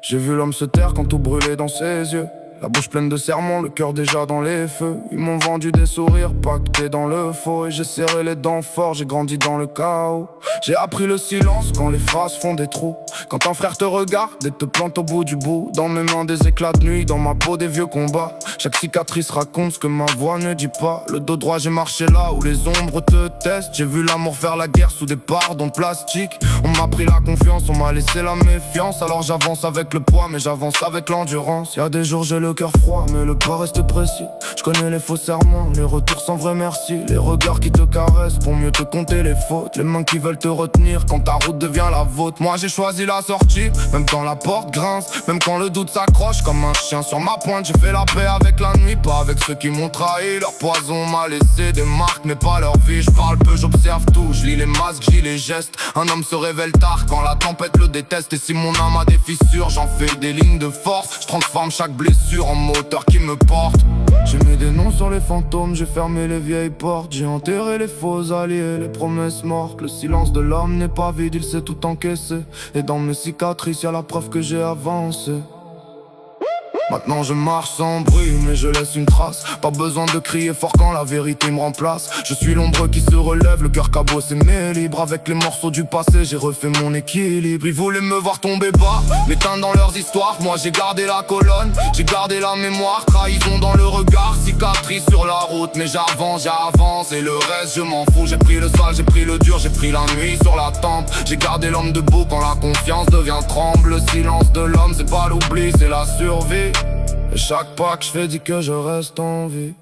J'ai vu l'homme se taire quand tout brûlait dans ses yeux. La bouche pleine de serments, le cœur déjà dans les feux. Ils m'ont vendu des sourires pactés dans le faux. Et j'ai serré les dents fort, j'ai grandi dans le chaos. J'ai appris le silence quand les phrases font des trous. Quand un frère te regarde et te plante au bout du bout. Dans mes mains des éclats de nuit, dans ma peau des vieux combats. Chaque cicatrice raconte ce que ma voix ne dit pas. Le dos droit j'ai marché là où les ombres te testent. J'ai vu l'amour faire la guerre sous des pardons de plastique. On m'a pris la confiance, on m'a laissé la méfiance. Alors j'avance avec le poids mais j'avance avec l'endurance. Y'a des jours j'ai le cœur froid mais le pas reste précis. Je connais les faux serments, les retours sans vrai merci. Les regards qui te caressent pour mieux te compter les fautes. Les mains qui veulent te retenir quand ta route devient la vôtre. Moi j'ai choisi la sortie, même quand la porte grince. Même quand le doute s'accroche comme un chien sur ma pointe. J'ai fait la paix avec la nuit, pas avec ceux qui m'ont trahi. Leur poison m'a laissé des marques mais pas leur vie. Je parle peu, j'observe tout, je lis les masques, j'lis les gestes. Un homme se révèle tard quand la tempête le déteste. Et si mon âme a des fissures, j'en fais des lignes de force. Je transforme chaque blessure en moteur qui me porte. J'ai mis des noms sur les fantômes, j'ai fermé les vieilles portes. J'ai enterré les faux alliés, les promesses mortes. Le silence de l'homme n'est pas vide, il sait tout encaisser. Et dans mes cicatrices y'a la preuve que j'ai avancé. Maintenant je marche sans bruit mais je laisse une trace. Pas besoin de crier fort quand la vérité me remplace. Je suis l'ombre qui se relève, le cœur cabossé mais libre. Avec les morceaux du passé j'ai refait mon équilibre. Ils voulaient me voir tomber bas, m'éteindre dans leurs histoires. Moi j'ai gardé la colonne, j'ai gardé la mémoire. Trahison dans le regard, cicatrice sur la route. Mais j'avance et le reste je m'en fous. J'ai pris le sale, j'ai pris le dur, j'ai pris la nuit sur la tempe. J'ai gardé l'homme debout quand la confiance devient tremble. Le silence de l'homme c'est pas l'oubli, c'est la survie. Et chaque pas que je fais dit que je reste en vie.